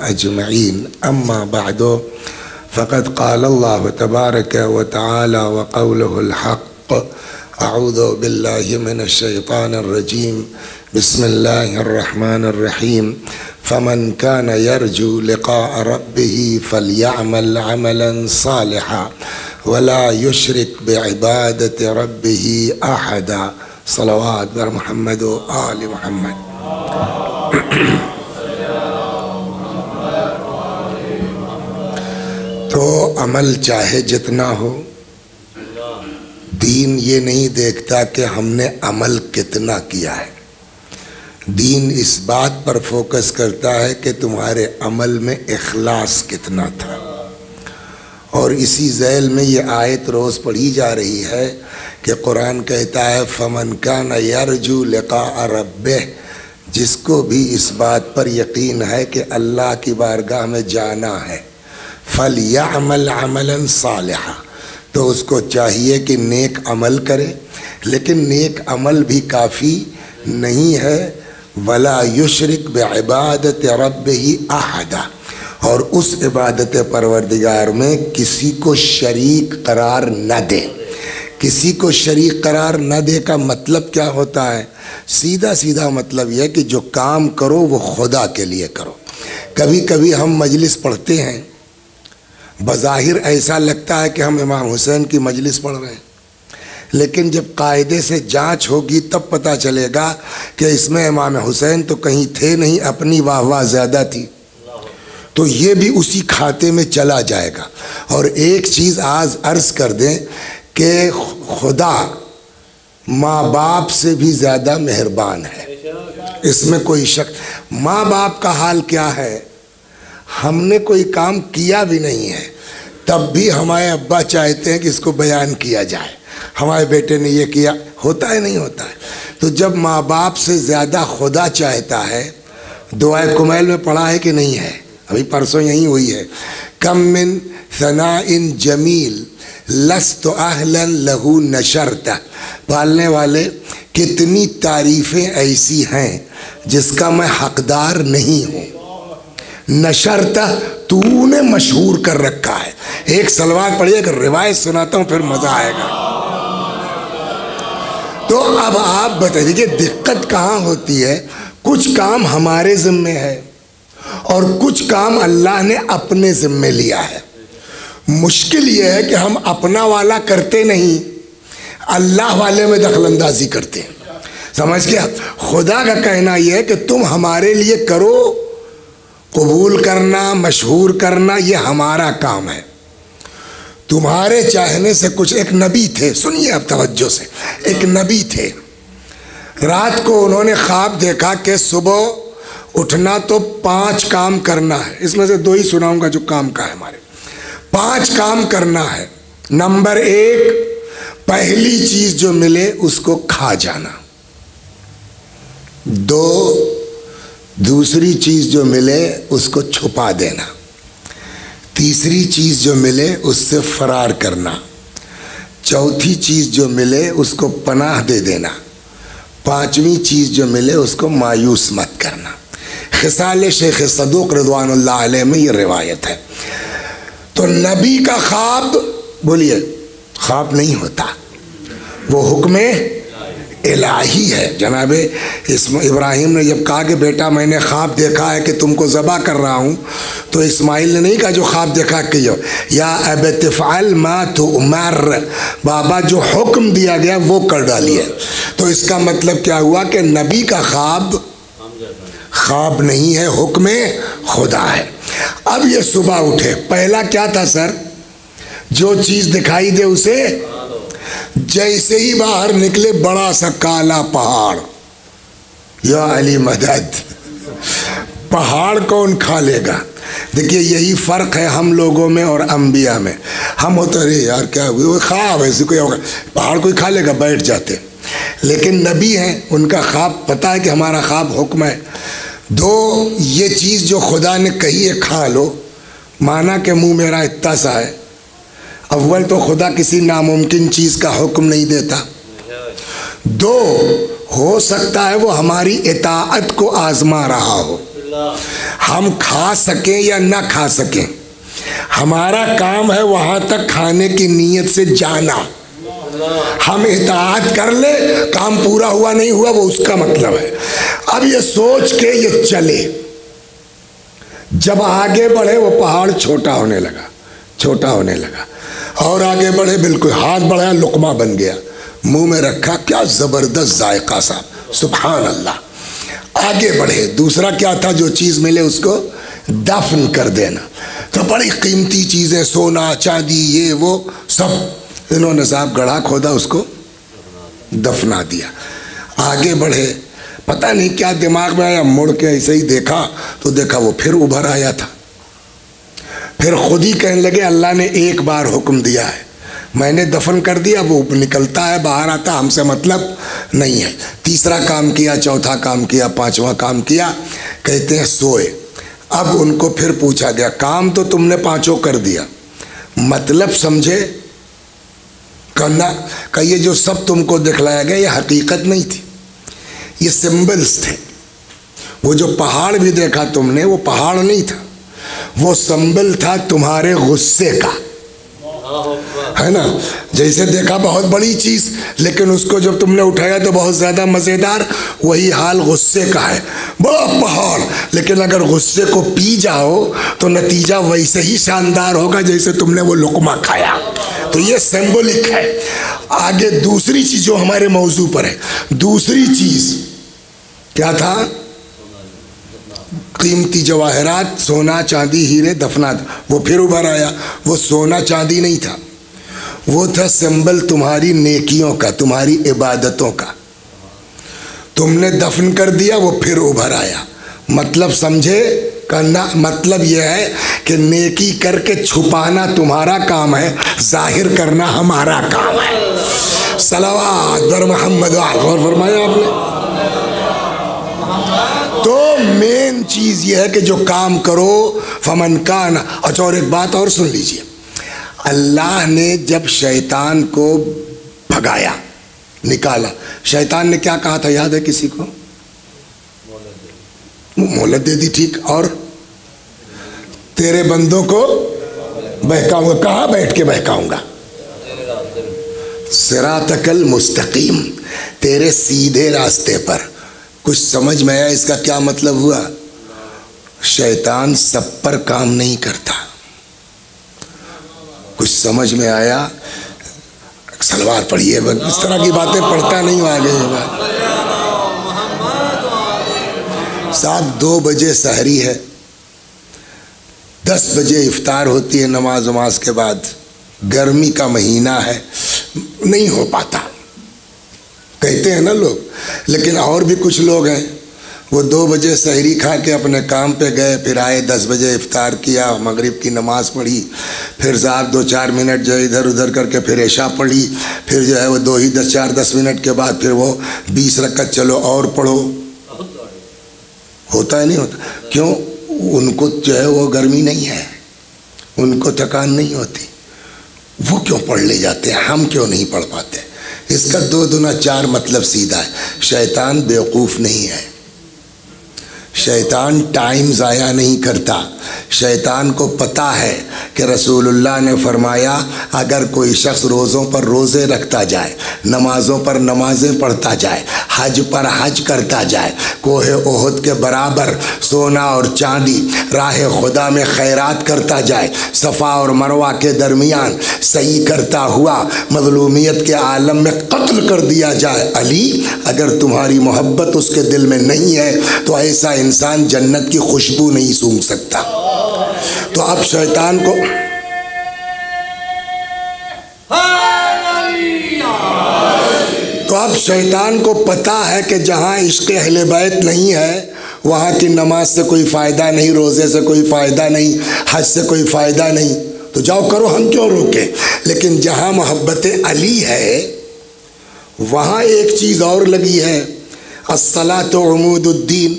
أجمعين. أما بعد فقد قال الله تبارك وتعالى وقوله الحق. أعوذ بالله من الشيطان الرجيم. بسم الله الرحمن الرحيم. فمن كان يرجو لقاء ربه فليعمل عملا صالحا ولا يشرك بعبادة ربه أحدا. صلوات بر محمد و آل محمد. تو عمل چاہے جتنا ہو، دین یہ نہیں دیکھتا کہ ہم نے عمل کتنا کیا ہے. دین اس بات پر فوکس کرتا ہے کہ تمہارے عمل میں اخلاص کتنا تھا. اور اسی ذیل میں یہ آیت روز پڑھی جا رہی ہے کہ قرآن کہتا ہے فمن کان یرجو لقاء ربہ، جس کو بھی اس بات پر یقین ہے کہ اللہ کی بارگاہ میں جانا ہے، فلیعمل عملا صالحا، تو اس کو چاہیے کہ نیک عمل کرے. لیکن نیک عمل بھی کافی نہیں ہے. ولا یشرک بعبادت ربہ احدا، اور اس عبادت پروردگار میں کسی کو شریک قرار نہ دے. کسی کو شریک قرار نہ دے کا مطلب کیا ہوتا ہے؟ سیدھا سیدھا مطلب یہ کہ جو کام کرو وہ خدا کے لیے کرو. کبھی کبھی ہم مجلس پڑھتے ہیں، بظاہر ایسا لگتا ہے کہ ہم امام حسین کی مجلس پڑھ رہے ہیں، لیکن جب قاعدے سے جانچ ہوگی تب پتہ چلے گا کہ اس میں امام حسین تو کہیں تھے نہیں، اپنی واہ واہ زیادہ تھی. تو یہ بھی اسی کھاتے میں چلا جائے گا. اور ایک چیز آج عرض کر دیں کہ خدا ماں باپ سے بھی زیادہ مہربان ہے، اس میں کوئی شک. ماں باپ کا حال کیا ہے؟ ہم نے کوئی کام کیا بھی نہیں ہے، تب بھی ہمارے ابا چاہتے ہیں کہ اس کو بیان کیا جائے. ہمارے بیٹے نے یہ کیا، ہوتا ہے نہیں ہوتا ہے. تو جب ماں باپ سے زیادہ خدا چاہتا ہے، دعائے کمیل میں پڑھا ہے کہ نہیں ہے؟ ابھی پرسوں یہی ہوئی ہے. کم من ثناء جمیل لست اہلا لہو نشرتا. پالنے والے کتنی تعریفیں ایسی ہیں جس کا میں حقدار نہیں ہوں. نشرتا، تو نے مشہور کر رکھا ہے. ایک سلوات پڑھیے کہ روایت سناتا ہوں پھر مزہ آئے گا. تو اب آپ بتائیے کہ دقت کہاں ہوتی ہے؟ کچھ کام ہمارے ذمے ہے اور کچھ کام اللہ نے اپنے ذمے لیا ہے. مشکل یہ ہے کہ ہم اپنا والا کرتے نہیں، اللہ والے میں دخل اندازی کرتے ہیں. سمجھ گیا؟ خدا کا کہنا یہ ہے کہ تم ہمارے لیے کرو، قبول کرنا، مشہور کرنا یہ ہمارا کام ہے. تمہارے چاہنے سے کچھ. ایک نبی تھے، سنیے اب توجہ سے. ایک نبی تھے، رات کو انہوں نے خواب دیکھا کہ صبح اٹھنا تو 5 کام کرنا ہے. اس میں سے 2 ہی سناؤں گا جو کام کا ہے. ہمارے 5 کام کرنا ہے. نمبر 1، پہلی چیز جو ملے اس کو کھا جانا. 2، دوسری چیز جو ملے اس کو چھپا دینا. تیسری چیز جو ملے اس سے فرار کرنا. چوتھی چیز جو ملے اس کو پناہ دے دینا. 5ویں چیز جو ملے اس کو مایوس مت کرنا. خصال شیخ صدوق رضوان اللہ علیہ میں یہ روایت ہے. تو نبی کا خواب، بولیے، خواب نہیں ہوتا، وہ حکم الہی ہے. جناب ابراہیم نے جب کہا کہ بیٹا میں نے خواب دیکھا ہے کہ تم کو ذبح کر رہا ہوں، تو اسماعیل نے نہیں کہا جو خواب دیکھا کہ یا ابت افعل ما تؤمر، بابا جو حکم دیا گیا وہ کر ڈالیے. تو اس کا مطلب کیا ہوا کہ نبی کا خواب نہیں ہے، حکم خدا ہے. اب یہ صبح اٹھے، پہلا کیا تھا سر؟ جو چیز دکھائی دے اسے. جیسے ہی باہر نکلے بڑا سا کالا پہاڑ. یا علی مدد، پہاڑ کون کھا لے گا؟ دیکھیے یہی فرق ہے ہم لوگوں میں اور انبیاء میں. ہم ہوتے رہے یار کیا ہوئی، خواب ایسے کوئی ہوگا، پہاڑ کوئی کھا لے گا، بیٹھ جاتے. لیکن نبی ہیں، ان کا خواب پتہ ہے کہ ہمارا خواب حکم ہے. 2، یہ چیز جو خدا نے کہی ہے کھا لو، مانا کہ منہ میرا اتنا سا ہے. اول تو خدا کسی ناممکن چیز کا حکم نہیں دیتا. دو، ہو سکتا ہے وہ ہماری اطاعت کو آزما رہا ہو، ہم کھا سکیں یا نہ کھا سکیں، ہمارا کام ہے وہاں تک کھانے کی نیت سے جانا، ہم اطاعت کر لے، کام پورا ہوا نہیں ہوا وہ اس کا مطلب ہے۔ اب یہ سوچ کے یہ چلے، جب آگے بڑھے وہ پہاڑ چھوٹا ہونے لگا، چھوٹا ہونے لگا، اور آگے بڑھے، بالکل ہاتھ بڑھایا، لقمہ بن گیا، منہ میں رکھا، کیا زبردست ذائقہ صاحب، سبحان اللہ۔ آگے بڑھے، دوسرا کیا تھا، جو چیز ملے اس کو دفن کر دینا، تو بڑی قیمتی چیزیں، سونا چاندی یہ وہ سب انہوں نے صاحب گڑھا کھودا، اس کو دفنا دیا۔ آگے بڑھے، پتہ نہیں کیا دماغ میں آیا، مڑ کے ایسے ہی دیکھا تو دیکھا وہ پھر ابھر آیا تھا، پھر خود ہی کہنے لگے اللہ نے ایک بار حکم دیا ہے، میں نے دفن کر دیا، وہ نکلتا ہے باہر آتا، ہم سے مطلب نہیں ہے۔ تیسرا کام کیا، چوتھا کام کیا، پانچواں کام کیا، کہتے ہیں سوئے۔ اب ان کو پھر پوچھا گیا، کام تو تم نے پانچوں کر دیا، مطلب سمجھے؟ کرنا کہ یہ جو سب تم کو دکھلایا گیا یہ حقیقت نہیں تھی، یہ سمبلز تھے۔ وہ جو پہاڑ بھی دیکھا تم نے وہ پہاڑ نہیں تھا، وہ سمبل تھا تمہارے غصے کا، ہے نا؟ جیسے دیکھا بہت بڑی چیز، لیکن اس کو جب تم نے اٹھایا تو بہت زیادہ مزیدار، وہی حال غصے کا ہے، بڑا پہاڑ، لیکن اگر غصے کو پی جاؤ تو نتیجہ ویسے ہی شاندار ہوگا جیسے تم نے وہ لقمہ کھایا۔ تو یہ سمبولک ہے۔ آگے دوسری چیز جو ہمارے موضوع پر ہے، دوسری چیز کیا تھا؟ قیمتی جواہرات، سونا چاندی ہیرے دفنات، وہ پھر ابھر آیا، وہ سونا چاندی نہیں تھا، وہ تھا سمبل تمہاری نیکیوں کا، تمہاری عبادتوں کا، تم نے دفن کر دیا، وہ پھر ابھر آیا۔ مطلب سمجھے؟ کرنا مطلب یہ ہے کہ نیکی کر کے چھپانا تمہارا کام ہے، ظاہر کرنا ہمارا کام ہے۔ صلوات بر محمد، غور فرمایا آپ نے؟ تو مین چیز یہ ہے کہ جو کام کرو فمن کان۔ اچھا، اور ایک بات اور سن لیجئے، اللہ نے جب شیطان کو بھگایا، نکالا، شیطان نے کیا کہا تھا یاد ہے کسی کو؟ مہلت دے دی، ٹھیک، اور تیرے بندوں کو بہکاؤں گا۔ کہاں بیٹھ کے بہکاؤں گا؟ صراطک المستقیم، تیرے سیدھے راستے پر۔ کچھ سمجھ میں آیا اس کا کیا مطلب ہوا؟ شیطان سب پر کام نہیں کرتا۔ کچھ سمجھ میں آیا؟ سلوات پڑھیے، اس طرح کی باتیں پڑھتا نہیں ہوں آگے۔ صاحب 2 بجے سحری ہے، 10 بجے افطار ہوتی ہے نماز کے بعد، گرمی کا مہینہ ہے، نہیں ہو پاتا کہتے ہیں نا لوگ، لیکن اور بھی کچھ لوگ ہیں وہ 2 بجے سحری کھا کے اپنے کام پہ گئے، پھر آئے 10 بجے افطار کیا، مغرب کی نماز پڑھی، پھر صاحب 2-4 منٹ جو ہے ادھر ادھر کر کے پھر عشاء پڑھی، پھر جو ہے وہ 10 منٹ کے بعد پھر وہ 20 رکعت چلو اور پڑھو۔ ہوتا ہے نہیں ہوتا؟ کیوں؟ ان کو جو ہے وہ گرمی نہیں ہے، ان کو تھکان نہیں ہوتی، وہ کیوں پڑھ لے جاتے ہیں، ہم کیوں نہیں پڑھ پاتے؟ اس کا 2 دنا 4 مطلب سیدھا ہے، شیطان بیوقوف نہیں ہے، شیطان ٹائم ضائع نہیں کرتا، شیطان کو پتہ ہے کہ رسول اللہ نے فرمایا اگر کوئی شخص روزوں پر روزے رکھتا جائے، نمازوں پر نمازیں پڑھتا جائے، حج پر حج کرتا جائے، کوہ احد کے برابر سونا اور چاندی راہ خدا میں خیرات کرتا جائے، صفا اور مروہ کے درمیان سعی کرتا ہوا مظلومیت کے عالم میں قتل کر دیا جائے، علی اگر تمہاری محبت اس کے دل میں نہیں ہے تو ایسا انسان جنت کی خوشبو نہیں سونگھ سکتا۔ تو اب شیطان کو پتہ ہے کہ جہاں عشق اہل بیت نہیں ہے وہاں کی نماز سے کوئی فائدہ نہیں، روزے سے کوئی فائدہ نہیں، حج سے کوئی فائدہ نہیں، تو جاؤ کرو، ہم کیوں روکیں؟ لیکن جہاں محبت علی ہے وہاں ایک چیز اور لگی ہے، الصلاۃ عمود الدین،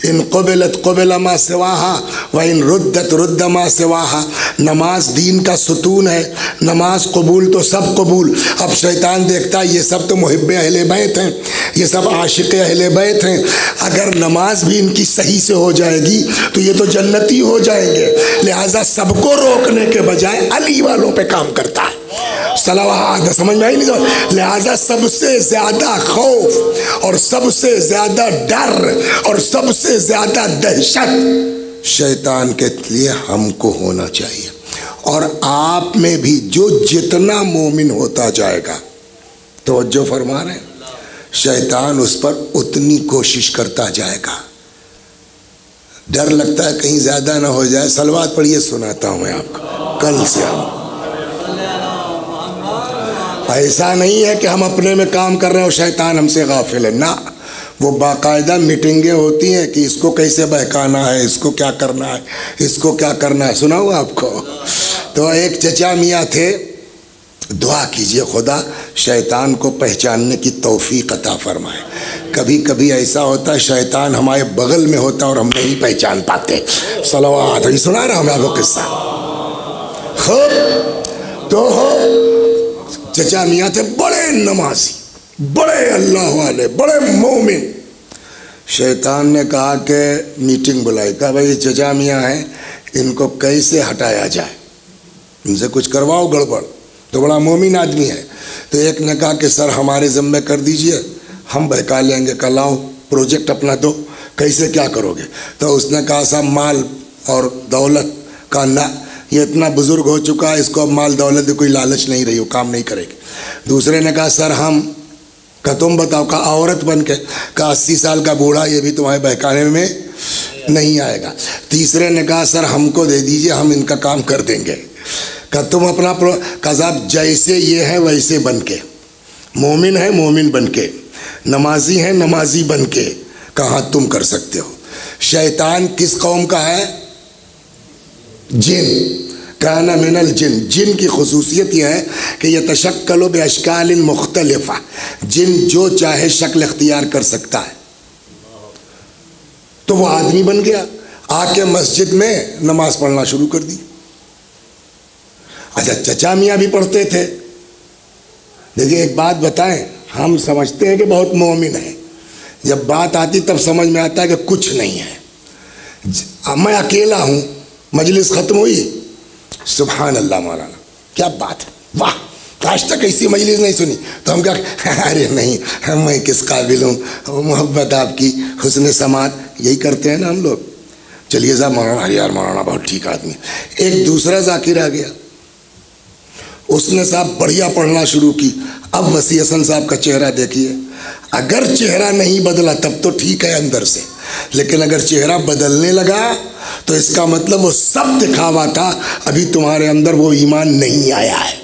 ان قبلت قبل ما سواہا و ان ردت رد ما سواہا. نماز دین کا ستون ہے، نماز قبول تو سب قبول. اب شیطان دیکھتا ہے یہ سب تو محب اہل بیت ہیں، یہ سب عاشق اہل بیت ہیں، اگر نماز بھی ان کی صحیح سے ہو جائے گی تو یہ تو جنتی ہو جائیں گے، لہٰذا سب کو روکنے کے بجائے علی والوں پہ کام کرتا ہے. صلوات سمجھ میں آئی نہیں؟ لہٰذا سب سے زیادہ خوف اور سب سے زیادہ ڈر اور سب سے زیادہ دہشت شیطان کے لیے ہم کو ہونا چاہیے. اور آپ میں بھی جو جتنا مومن ہوتا جائے گا، توجہ فرما رہے ہیں، شیطان اس پر اتنی کوشش کرتا جائے گا. ڈر لگتا ہے کہیں زیادہ نہ ہو جائے. صلوات پڑھیے، سناتا ہوں میں آپ کو. کل سے ہم ایسا نہیں ہے کہ ہم اپنے میں کام کر رہے ہیں اور شیطان ہم سے غافل ہے، نہ. وہ باقاعدہ میٹنگیں ہوتی ہیں کہ اس کو کیسے بہکانا ہے، اس کو کیا کرنا ہے، اس کو کیا کرنا ہے. سنا ہوا آپ کو؟ تو ایک چچا میاں تھے، دعا کیجئے خدا شیطان کو پہچاننے کی توفیق عطا فرمائے. کبھی کبھی ایسا ہوتا ہے شیطان ہمارے بغل میں ہوتا اور ہم نہیں پہچان پاتے. صلوات. ابھی سنا رہا ہوں میں آپ کو قصہ. خوب تو چچا میاں تھے، بڑے نمازی، بڑے اللہ والے، بڑے مومن. شیطان نے کہا کہ میٹنگ بلائی، کہا بھائی چچا میاں ہیں، ان کو کیسے ہٹایا جائے، ان سے کچھ کرواؤ گڑبڑ. تو بڑا مومن آدمی ہے. تو ایک نے کہا کہ سر ہمارے ذمہ کر دیجئے، ہم بہکا لیں گے. کل آؤ پروجیکٹ اپنا دو، کیسے کیا کرو گے. تو اس نے کہا صاحب مال اور دولت کا نہ، یہ اتنا بزرگ ہو چکا ہے، اس کو اب مال دولت کوئی لالچ نہیں رہی، وہ کام نہیں کرے گی. دوسرے نے کہا سر ہم، کہ تم بتاؤ. کہا عورت بن کے. کہا 80 سال کا بوڑھا یہ بھی تمہارے بہکانے میں نہیں آئے گا. تیسرے نے کہا سر ہم کو دے دیجئے، ہم ان کا کام کر دیں گے. کہ تم اپنا کہا صاحب جیسے یہ ہے ویسے بن کے، مومن ہے مومن بن کے، نمازی ہے نمازی بن کے، کہاں تم کر سکتے ہو. شیطان کس قوم کا ہے؟ جن. کان من الجن. جن کی خصوصیت یہ ہے کہ یتشکل باشکال مختلفہ، جن جو چاہے شکل اختیار کر سکتا ہے. تو وہ آدمی بن گیا، آ کے مسجد میں نماز پڑھنا شروع کر دی. اچھا چچا میاں بھی پڑھتے تھے. دیکھیے ایک بات بتائیں، ہم سمجھتے ہیں کہ بہت مومن ہیں، جب بات آتی تب سمجھ میں آتا ہے کہ کچھ نہیں ہے. میں اکیلا ہوں، مجلس ختم ہوئی، سبحان اللہ مولانا کیا بات ہے، واہ آج تک ایسی مجلس نہیں سنی. تو ہم کیا، ارے نہیں میں کس قابل ہوں، محبت آپ کی، حسن سماعت، یہی کرتے ہیں نا ہم لوگ. چلیے صاحب مولانا، یار مولانا بہت ٹھیک آدمی. ایک دوسرا ذاکر آ گیا، اس نے صاحب بڑھیا پڑھنا شروع کی. اب وسیع حسن صاحب کا چہرہ دیکھیے، اگر چہرہ نہیں بدلا تب تو ٹھیک ہے اندر سے، لیکن اگر چہرہ بدلنے لگا تو اس کا مطلب وہ سب دکھاوا تھا، ابھی تمہارے اندر وہ ایمان نہیں آیا ہے.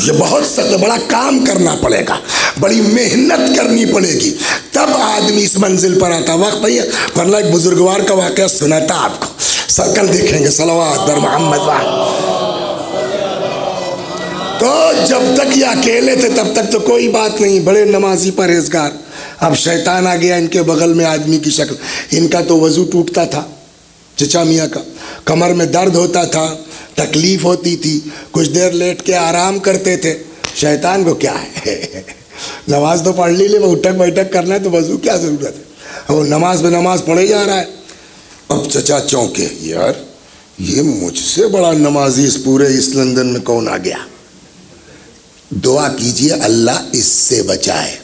یہ بہت سخت، بڑا کام کرنا پڑے گا، بڑی محنت کرنی پڑے گی، تب آدمی اس منزل پر آتا. وقت بھائی ورنہ ایک بزرگوار کا واقعہ سناتا آپ کو، کل دیکھیں گے. صلوات بر محمد. تو جب تک یہ اکیلے تھے تب تک تو کوئی بات نہیں، بڑے نمازی پرہیزگار. اب شیطان آ گیا ان کے بغل میں آدمی کی شکل. ان کا تو وضو ٹوٹتا تھا، چچا میاں کا، کمر میں درد ہوتا تھا، تکلیف ہوتی تھی، کچھ دیر لیٹ کے آرام کرتے تھے. شیطان کو کیا ہے، نماز تو پڑھ لی، وہ اٹھک بیٹھک کرنا ہے تو وضو کیا ضرورت ہے، وہ نماز بے نماز پڑھے جا رہا ہے. اب چچا چونکے، یار یہ مجھ سے بڑا نمازی اس پورے اس لندن میں کون آ گیا. دعا کیجئے اللہ اس سے بچائے.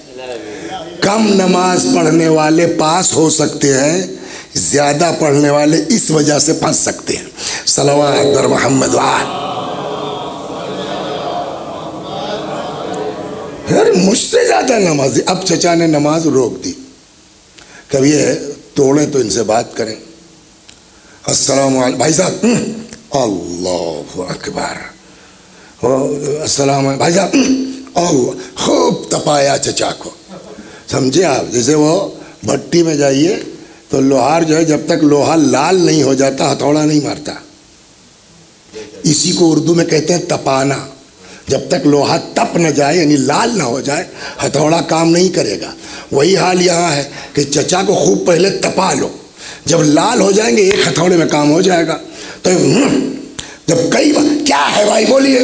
کم نماز پڑھنے والے پاس ہو سکتے ہیں، زیادہ پڑھنے والے اس وجہ سے پھنس سکتے ہیں. صلوات بر محمد. یار مجھ سے زیادہ نمازی. اب چچا نے نماز روک دی. کبھی توڑیں تو ان سے بات کریں. السلام علیکم بھائی صاحب، اللہ اکبر، السلام علیکم بھائی صاحب، اللہ. خوب تپایا چچا کو، سمجھے آپ. جیسے وہ بھٹی میں جائیے تو لوہار جو ہے جب تک لوہا لال نہیں ہو جاتا ہتھوڑا نہیں مارتا. اسی کو اردو میں کہتے ہیں تپانا. جب تک لوہا تپ نہ جائے یعنی لال نہ ہو جائے ہتھوڑا کام نہیں کرے گا. وہی حال یہاں ہے کہ چچا کو خوب پہلے تپا لو. جب لال ہو جائیں گے ایک ہتھوڑے میں کام ہو جائے گا. تو جب کئی بار کیا ہے بھائی بولیے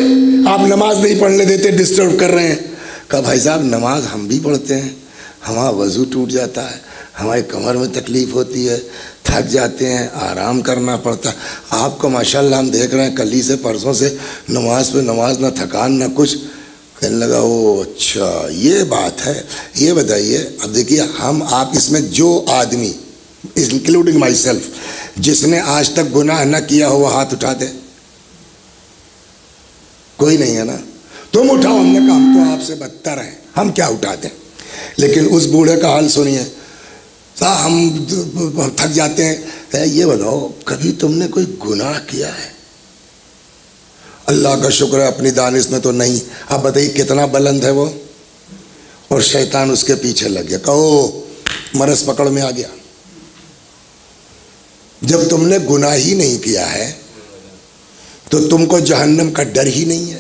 آپ نماز نہیں پڑھنے دیتے, ڈسٹرب کر رہے ہیں. کہا بھائی صاحب نماز ہم بھی پڑھتے ہیں, ہمارا وضو ٹوٹ جاتا ہے, ہماری کمر میں تکلیف ہوتی ہے, تھک جاتے ہیں, آرام کرنا پڑتا ہے. آپ کو ماشاءاللہ ہم دیکھ رہے ہیں کل ہی سے پرسوں سے نماز پہ نماز, نہ تھکان نہ کچھ. کہنے لگا او اچھا یہ بات ہے. یہ بتائیے اب دیکھیے ہم آپ اس میں جو آدمی انکلوڈنگ مائی سیلف جس نے آج تک گناہ نہ کیا ہو وہ ہاتھ اٹھا دے. کوئی نہیں ہے نا؟ تم اٹھاؤ. ہم نے کہا ہم تو آپ سے بدتر ہیں, ہم کیا اٹھا دیں. لیکن اس بوڑھے کا حال سنیے, ہم تھک جاتے ہیں. یہ بتاؤ کبھی تم نے کوئی گناہ کیا ہے؟ اللہ کا شکر ہے اپنی دانش میں تو نہیں. اب بتائیے کتنا بلند ہے وہ, اور شیطان اس کے پیچھے لگ گیا. کہو مرض پکڑ میں آ گیا. جب تم نے گناہ ہی نہیں کیا ہے تو تم کو جہنم کا ڈر ہی نہیں ہے,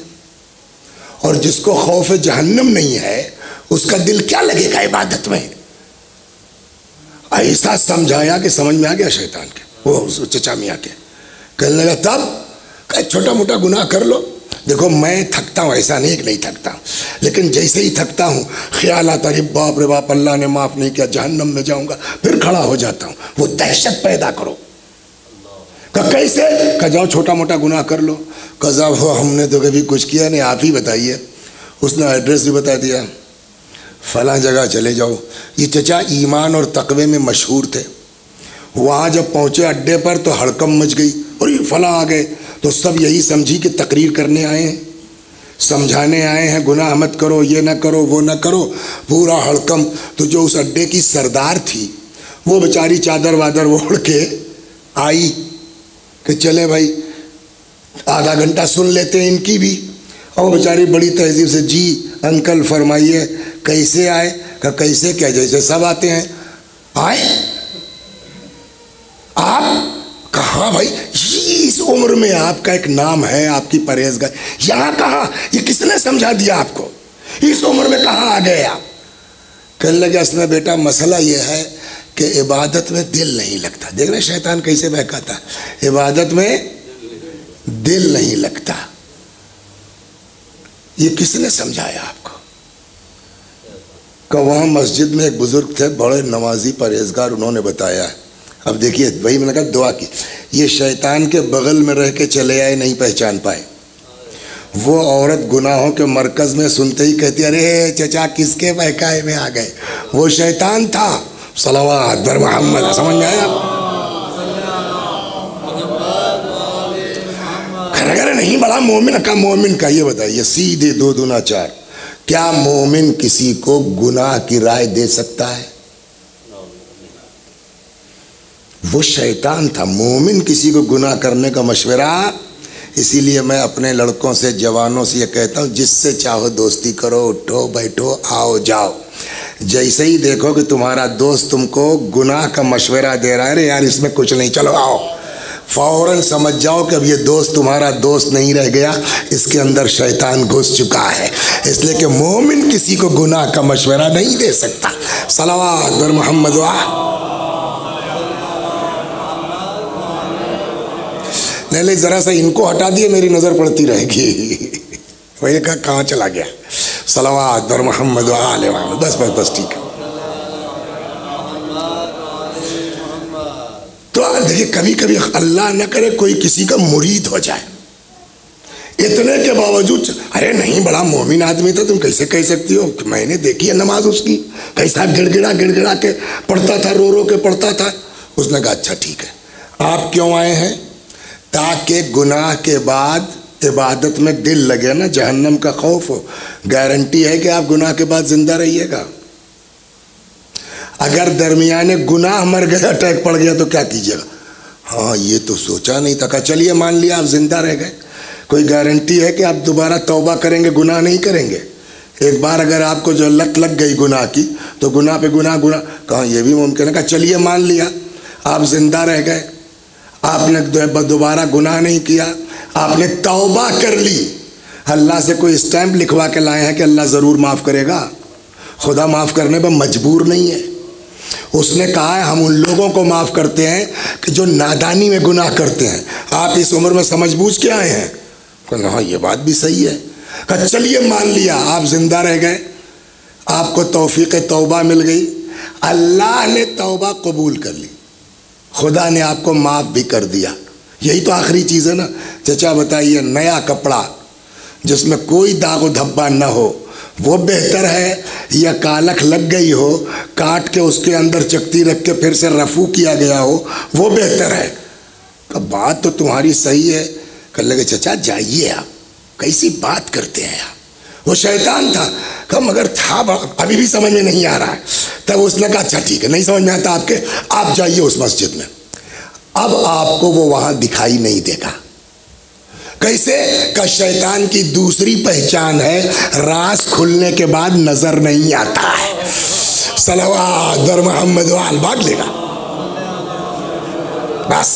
اور جس کو خوف جہنم نہیں ہے اس کا دل کیا لگے گا عبادت میں. ایسا سمجھایا کہ سمجھ میں آ گیا شیطان کے, وہ چچا میاں کے. کہنے لگا تب کہ چھوٹا موٹا گناہ کر لو. دیکھو میں تھکتا ہوں, ایسا نہیں کہ نہیں تھکتا ہوں, لیکن جیسے ہی تھکتا ہوں خیال آتا ہے باپ رے باپ اللہ نے معاف نہیں کیا, جہنم میں جاؤں گا, پھر کھڑا ہو جاتا ہوں. وہ دہشت پیدا کرو. کہ کیسے؟ کہ جاؤ چھوٹا موٹا گناہ کر لو. کہ صاحب ہم نے تو کبھی کچھ کیا نہیں, آپ ہی بتائیے. اس نے ایڈریس بھی بتا دیا, فلاں جگہ چلے جاؤ. یہ چچا ایمان اور تقوی میں مشہور تھے. وہاں جب پہنچے اڈے پر تو ہڑکم مچ گئی, اور یہ فلاں آ گئے. تو سب یہی سمجھی کہ تقریر کرنے آئے ہیں, سمجھانے آئے ہیں, گناہ مت کرو, یہ نہ کرو, وہ نہ کرو. پورا ہڑکم. تو جو اس اڈے کی سردار تھی وہ بیچاری چادر وادر اوڑھ کے آئی کہ چلے بھائی آدھا گھنٹہ سن لیتے ہیں ان کی بھی. اور بیچاری بڑی تہذیب سے جی انکل فرمائیے کیسے آئے. کہ کیسے کیا, جیسے سب آتے ہیں. آئے آپ کہاں بھائی, اس عمر میں آپ کا ایک نام ہے, آپ کی پرہیزگار. یہاں کہاں, یہ کس نے سمجھا دیا آپ کو, اس عمر میں کہاں آ گئے آپ. کہنے لگا اس میں بیٹا مسئلہ یہ ہے کہ عبادت میں دل نہیں لگتا. دیکھ رہے شیطان کیسے بہکاتا ہے, عبادت میں دل نہیں لگتا. یہ کس نے سمجھایا آپ کو؟ کہ وہاں مسجد میں ایک بزرگ تھے بڑے نمازی پرہیزگار, انہوں نے بتایا ہے. اب دیکھیے وہی میں نے کہا دعا کی. یہ شیطان کے بغل میں رہ کے چلے آئے, نہیں پہچان پائے. وہ عورت گناہوں کے مرکز میں سنتے ہی کہتی ارے چچا کس کے بہکائے میں آ گئے, وہ شیطان تھا. صلوات بر محمد. سمجھ میں آیا؟ اگر نہیں بڑا مومن کا, مومن کا یہ بتائیے سیدھے 2 دونا 4, کیا مومن کسی کو گناہ کی رائے دے سکتا ہے؟ وہ شیطان تھا. مومن کسی کو گناہ کرنے کا مشورہ. اسی لیے میں اپنے لڑکوں سے جوانوں سے یہ کہتا ہوں جس سے چاہو دوستی کرو, اٹھو بیٹھو آؤ جاؤ. جیسے ہی دیکھو کہ تمہارا دوست تم کو گناہ کا مشورہ دے رہا ہے, ارے یار اس میں کچھ نہیں, چلو آؤ, فوراً سمجھ جاؤ کہ اب یہ دوست تمہارا دوست نہیں رہ گیا, اس کے اندر شیطان گھس چکا ہے. اس لیے کہ مومن کسی کو گناہ کا مشورہ نہیں دے سکتا. صلوات بر محمد. نہیں ذرا سا ان کو ہٹا دیے, میری نظر پڑتی رہے گی. وہی کہاں چلا گیا. صلوات بر محمد و آل محمد. بس بس بس ٹھیک ہے. تو دیکھیے کبھی کبھی اللہ نہ کرے کوئی کسی کا مرید ہو جائے, اتنے کے باوجود ارے نہیں بڑا مومن آدمی تھا, تم کیسے کہہ سکتی ہو, میں نے دیکھی ہے نماز اس کی, کیسا گڑ گڑا کے پڑھتا تھا, رو کے پڑھتا تھا. اس نے کہا اچھا ٹھیک ہے, آپ کیوں آئے ہیں؟ تاکہ گناہ کے بعد عبادت میں دل لگے نا, جہنم کا خوف ہو. گارنٹی ہے کہ آپ گناہ کے بعد زندہ رہیے گا. اگر درمیان گناہ مر گیا, اٹیک پڑ گیا تو کیا کیجیے گا؟ ہاں یہ تو سوچا نہیں تھا. چلیے مان لیا آپ زندہ رہ گئے, کوئی گارنٹی ہے کہ آپ دوبارہ توبہ کریں گے, گناہ نہیں کریں گے؟ ایک بار اگر آپ کو جو لت لگ گئی گناہ کی تو گناہ پہ گناہ کہاں یہ بھی ممکن ہے. کہا چلیے مان لیا آپ زندہ رہ گئے, آپ نے دوبارہ گناہ نہیں کیا, آپ نے توبہ کر لی. اللہ سے کوئی اسٹیمپ لکھوا کے لائے ہیں کہ اللہ ضرور معاف کرے گا؟ خدا معاف کرنے پر مجبور نہیں ہے. اس نے کہا ہے ہم ان لوگوں کو معاف کرتے ہیں کہ جو نادانی میں گناہ کرتے ہیں. آپ اس عمر میں سمجھ بوجھ کے آئے ہیں؟ کہا ہاں یہ بات بھی صحیح ہے. کہا چلیے مان لیا آپ زندہ رہ گئے, آپ کو توفیق توبہ مل گئی, اللہ نے توبہ قبول کر لی, خدا نے آپ کو معاف بھی کر دیا. یہی تو آخری چیز ہے نا. چچا بتائیے نیا کپڑا جس میں کوئی داغ و دھبا نہ ہو وہ بہتر ہے یا کالک لگ گئی ہو کاٹ کے اس کے اندر چکتی رکھ کے پھر سے رفو کیا گیا ہو وہ بہتر ہے؟ کہ بات تو تمہاری صحیح ہے. کہ لگے چچا جائیے آپ کیسی بات کرتے ہیں آپ, وہ شیطان تھا. کہ مگر تھا ابھی بھی سمجھ میں نہیں آ رہا ہے. تب اس نے کہا اچھا ٹھیک ہے نہیں سمجھ میں آتا آپ کے, آپ جائیے اس مسجد میں. اب آپ کو وہ وہاں دکھائی نہیں دے گا. کیسے؟ کہ شیطان کی دوسری پہچان ہے راز کھلنے کے بعد نظر نہیں آتا ہے. صلوات در محمد وآل بھاگ لے گا بس.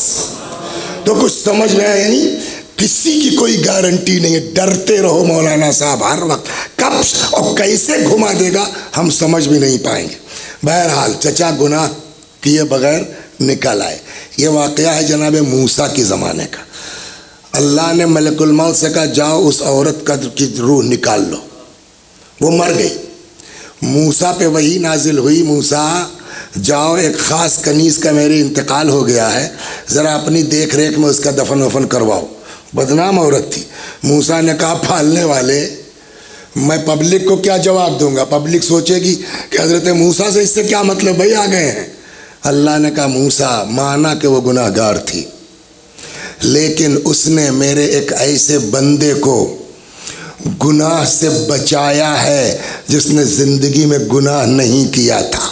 تو کچھ سمجھ میں آیا نہیں؟ کسی کی کوئی گارنٹی نہیں ہے. ڈرتے رہو مولانا صاحب ہر وقت, کب اور کیسے گھما دے گا ہم سمجھ بھی نہیں پائیں گے. بہرحال چچا گناہ کیے بغیر نکل آئے. یہ واقعہ ہے جناب موسیٰ کی زمانے کا. اللہ نے ملک الموت سے کہا جاؤ اس عورت کی روح نکال لو. وہ مر گئی. موسیٰ پہ وہی نازل ہوئی, موسیٰ جاؤ ایک خاص کنیز کا میرے انتقال ہو گیا ہے, ذرا اپنی دیکھ ریکھ میں اس کا دفن وفن کرواؤ. بدنام عورت تھی. موسیٰ نے کہا پھالنے والے میں پبلک کو کیا جواب دوں گا, پبلک سوچے گی کہ حضرت موسیٰ سے اس سے کیا مطلب, بھائی آ گئے ہیں. اللہ نے کہا موسیٰ مانا کہ وہ گناہ گار تھی لیکن اس نے میرے ایک ایسے بندے کو گناہ سے بچایا ہے جس نے زندگی میں گناہ نہیں کیا تھا.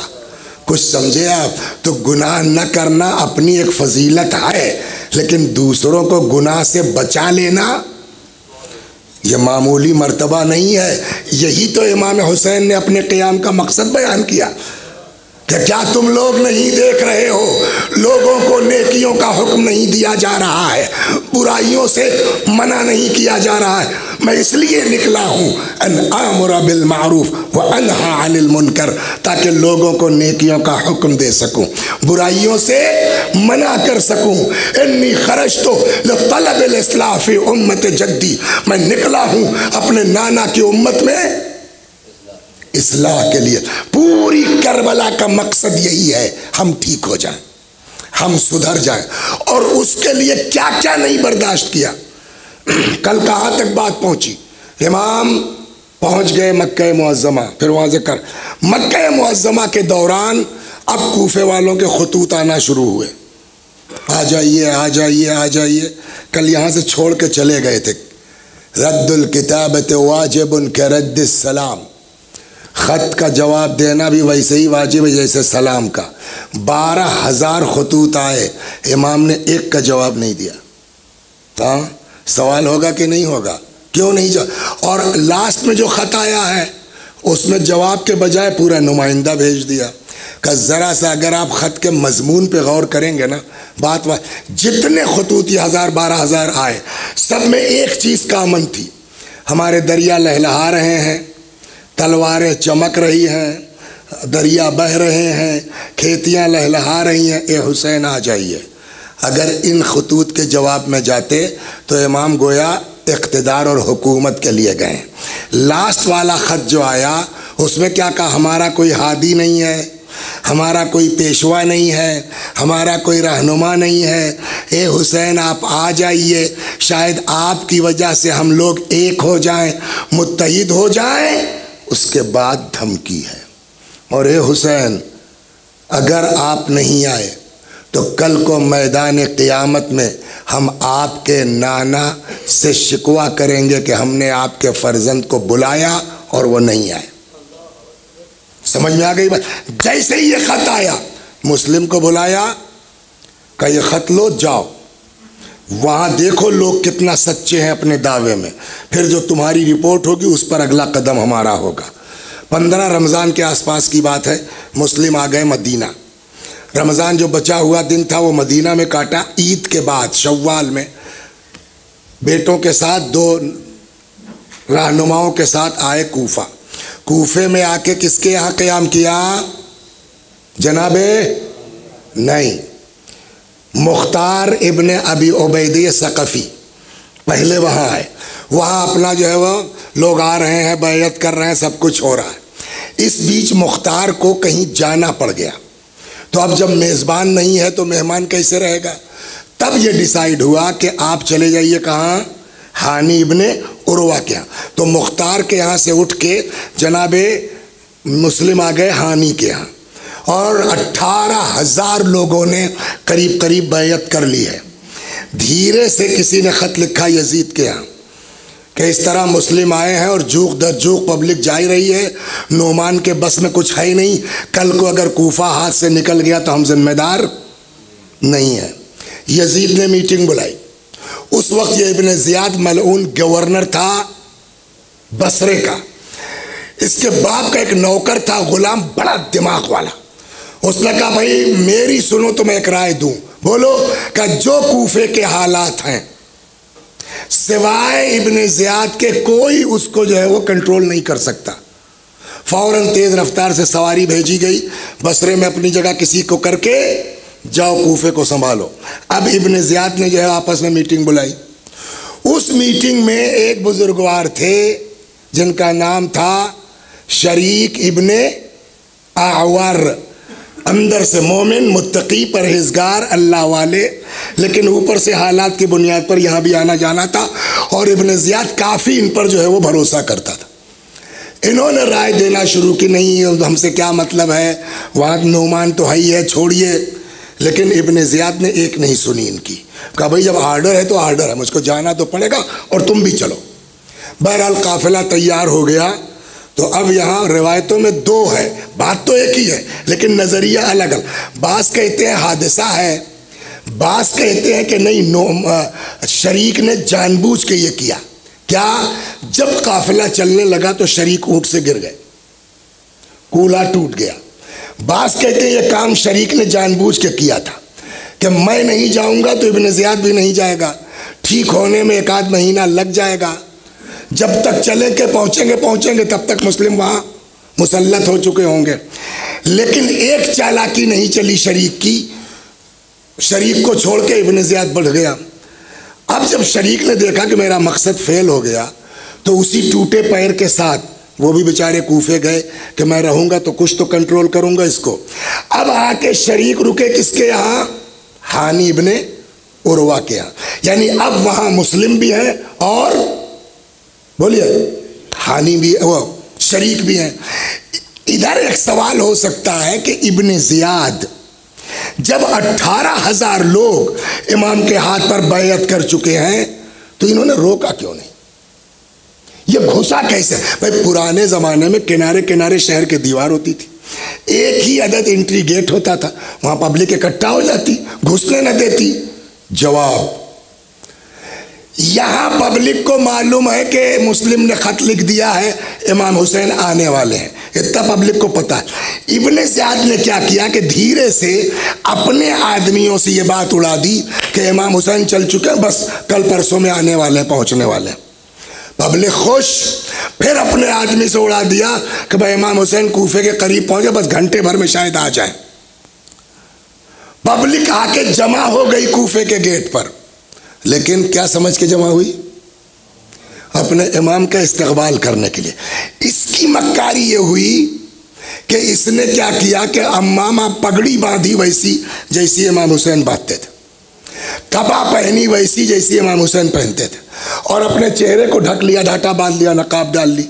کچھ سمجھے آپ؟ تو گناہ نہ کرنا اپنی ایک فضیلت ہے لیکن دوسروں کو گناہ سے بچا لینا یہ معمولی مرتبہ نہیں ہے. یہی تو امام حسین نے اپنے قیام کا مقصد بیان کیا کہ کیا تم لوگ نہیں دیکھ رہے ہو لوگوں کو نیکیوں کا حکم نہیں دیا جا رہا ہے, برائیوں سے منع نہیں کیا جا رہا ہے. میں اس لیے نکلا ہوں ان آمر بالمعروف وانہی عن المنکر, تاکہ لوگوں کو نیکیوں کا حکم دے سکوں, برائیوں سے منع کر سکوں. انی خرجت لطلب الاصلاح فی امت جدی, میں نکلا ہوں اپنے نانا کی امت میں اصلاح کے لیے. پوری کربلا کا مقصد یہی ہے ہم ٹھیک ہو جائیں, ہم سدھر جائیں. اور اس کے لیے کیا کیا نہیں برداشت کیا. کل کہاں تک بات پہنچی؟ امام پہنچ گئے مکہ معظمہ, پھر وہاں سے مکہ معظمہ کے دوران اب کوفے والوں کے خطوط آنا شروع ہوئے, آ جائیے آ جائیے آ جائیے. کل یہاں سے چھوڑ کے چلے گئے تھے رد الکتابت واجب کرد السلام, خط کا جواب دینا بھی ویسے ہی واجب ہے جیسے سلام کا. 12,000 خطوط آئے, امام نے ایک کا جواب نہیں دیا. ہاں سوال ہوگا کہ نہیں ہوگا؟ کیوں نہیں جواب؟ اور لاسٹ میں جو خط آیا ہے اس میں جواب کے بجائے پورا نمائندہ بھیج دیا کہ ذرا سا اگر آپ خط کے مضمون پہ غور کریں گے نا بات جتنے خطوط 1,000-12,000 آئے سب میں ایک چیز کامن تھی, ہمارے دریا لہلہا رہے ہیں, تلواریں چمک رہی ہیں, دریا بہہ رہے ہیں, کھیتیاں لہلہا رہی ہیں, اے حسین آ جائیے. اگر ان خطوط کے جواب میں جاتے تو امام گویا اقتدار اور حکومت کے لیے گئے. لاسٹ والا خط جو آیا اس میں کیا کہا, ہمارا کوئی ہادی نہیں ہے, ہمارا کوئی پیشوا نہیں ہے, ہمارا کوئی رہنما نہیں ہے, اے حسین آپ آ جائیے, شاید آپ کی وجہ سے ہم لوگ ایک ہو جائیں, متحد ہو جائیں. اس کے بعد دھمکی ہے, اور اے حسین اگر آپ نہیں آئے تو کل کو میدان قیامت میں ہم آپ کے نانا سے شکوہ کریں گے کہ ہم نے آپ کے فرزند کو بلایا اور وہ نہیں آئے. سمجھ میں آ گئی بات؟ جیسے ہی یہ خط آیا مسلم کو بلایا کہ یہ خط لو جاؤ, وہاں دیکھو لوگ کتنا سچے ہیں اپنے دعوے میں, پھر جو تمہاری رپورٹ ہوگی اس پر اگلا قدم ہمارا ہوگا. 15 رمضان کے آس پاس کی بات ہے, مسلم آ گئے مدینہ. رمضان جو بچا ہوا دن تھا وہ مدینہ میں کاٹا, عید کے بعد شوال میں بیٹوں کے ساتھ 2 رہنماؤں کے ساتھ آئے کوفہ. کوفے میں آ کے کس کے یہاں قیام کیا؟ جناب نہیں، مختار ابن ابی عبیدہ ثقفی پہلے وہاں آئے، وہاں اپنا جو ہے وہ لوگ آ رہے ہیں، بیعت کر رہے ہیں، سب کچھ ہو رہا ہے۔ اس بیچ مختار کو کہیں جانا پڑ گیا، تو اب جب میزبان نہیں ہے تو مہمان کیسے رہے گا؟ تب یہ ڈیسائیڈ ہوا کہ آپ چلے جائیے کہاں؟ ہانی ابن عروہ کے یہاں۔ تو مختار کے یہاں سے اٹھ کے جناب مسلم آ گئے ہانی کے یہاں، اور 18,000 لوگوں نے قریب قریب بیعت کر لی ہے۔ دھیرے سے کسی نے خط لکھا یزید کے یہاں کہ اس طرح مسلم آئے ہیں اور جوق در جوق پبلک جا ہی رہی ہے، نعمان کے بس میں کچھ ہے ہی نہیں، کل کو اگر کوفہ ہاتھ سے نکل گیا تو ہم ذمہ دار نہیں ہیں۔ یزید نے میٹنگ بلائی۔ اس وقت یہ ابن زیاد ملعون گورنر تھا بصرے کا، اس کے باپ کا ایک نوکر تھا غلام، بڑا دماغ والا۔ اس نے کہا بھائی میری سنو تو میں ایک رائے دوں۔ بولو؟ کہ جو کوفے کے حالات ہیں سوائے ابن زیاد کے کوئی اس کو جو ہے وہ کنٹرول نہیں کر سکتا۔ فوراً تیز رفتار سے سواری بھیجی گئی، بصرے میں اپنی جگہ کسی کو کر کے جاؤ کوفے کو سنبھالو۔ اب ابن زیاد نے جو ہے آپس میں میٹنگ بلائی۔ اس میٹنگ میں ایک بزرگوار تھے جن کا نام تھا شریک ابن اعور، اندر سے مومن، متقی، پرہیزگار، اللہ والے، لیکن اوپر سے حالات کی بنیاد پر یہاں بھی آنا جانا تھا، اور ابن زیاد کافی ان پر جو ہے وہ بھروسہ کرتا تھا۔ انہوں نے رائے دینا شروع کی، نہیں ہم سے کیا مطلب ہے، وہاں نعمان تو ہی ہے، چھوڑیے۔ لیکن ابن زیاد نے ایک نہیں سنی ان کی، کہا بھائی جب آرڈر ہے تو آرڈر ہے، مجھ کو جانا تو پڑے گا اور تم بھی چلو۔ بہرحال قافلہ تیار ہو گیا۔ تو اب یہاں روایتوں میں دو ہے، بات تو ایک ہی ہے لیکن نظریہ الگ الگ۔ بعض کہتے ہیں حادثہ ہے، بعض کہتے ہیں کہ نہیں شریک نے جان بوجھ کے یہ کیا۔ کیا؟ جب قافلہ چلنے لگا تو شریک اونٹ سے گر گئے، کولا ٹوٹ گیا۔ بعض کہتے ہیں یہ کام شریک نے جان بوجھ کے کیا تھا کہ میں نہیں جاؤں گا تو ابن زیاد بھی نہیں جائے گا، ٹھیک ہونے میں 1 مہینہ لگ جائے گا، جب تک چلیں کہ پہنچیں گے تب تک مسلم وہاں مسلط ہو چکے ہوں گے۔ لیکن ایک چالاکی نہیں چلی شریک کی، شریک کو چھوڑ کے ابن زیاد بڑھ گیا۔ اب جب شریک نے دیکھا کہ میرا مقصد فیل ہو گیا تو اسی ٹوٹے پیر کے ساتھ وہ بھی بیچارے کوفے گئے کہ میں رہوں گا تو کچھ تو کنٹرول کروں گا اس کو۔ اب آ کے شریک رکے کس کے یہاں؟ ہانی ابن عروہ کے یہاں، یعنی اب وہاں مسلم بھی ہیں اور بولیے ہانی بھی، وہ شریک بھی ہیں۔ ادھر ایک سوال ہو سکتا ہے کہ ابن زیاد جب 18,000 لوگ امام کے ہاتھ پر بیعت کر چکے ہیں تو انہوں نے روکا کیوں نہیں؟ یہ گھسا کیسے؟ بھائی پرانے زمانے میں کنارے کنارے شہر کے دیوار ہوتی تھی، ایک ہی عدد انٹری گیٹ ہوتا تھا، وہاں پبلک اکٹھا ہو جاتی، گھسنے نہ دیتی۔ جواب، یہاں پبلک کو معلوم ہے کہ مسلم نے خط لکھ دیا ہے امام حسین آنے والے ہیں، اتنا پبلک کو پتا ہے۔ ابن زیاد نے کیا کیا کہ دھیرے سے اپنے آدمیوں سے یہ بات اڑا دی کہ امام حسین چل چکے ہیں، بس کل پرسوں میں آنے والے ہیں، پہنچنے والے ہیں۔ پبلک خوش، پھر اپنے آدمی سے اڑا دیا کہ بھائی امام حسین کوفے کے قریب پہنچے، بس گھنٹے بھر میں شاید آ جائیں۔ پبلک آ کے جمع ہو گئی کوفے کے گیٹ پر، لیکن کیا سمجھ کے جمع ہوئی؟ اپنے امام کا استقبال کرنے کے لیے۔ اس کی مکاری یہ ہوئی کہ اس نے کیا کیا کہ امامہ پگڑی باندھی ویسی جیسی امام حسین باندھتے تھے، کپا پہنی ویسی جیسی امام حسین پہنتے تھے، اور اپنے چہرے کو ڈھک لیا، ڈھاٹا باندھ لیا، نقاب ڈال لی۔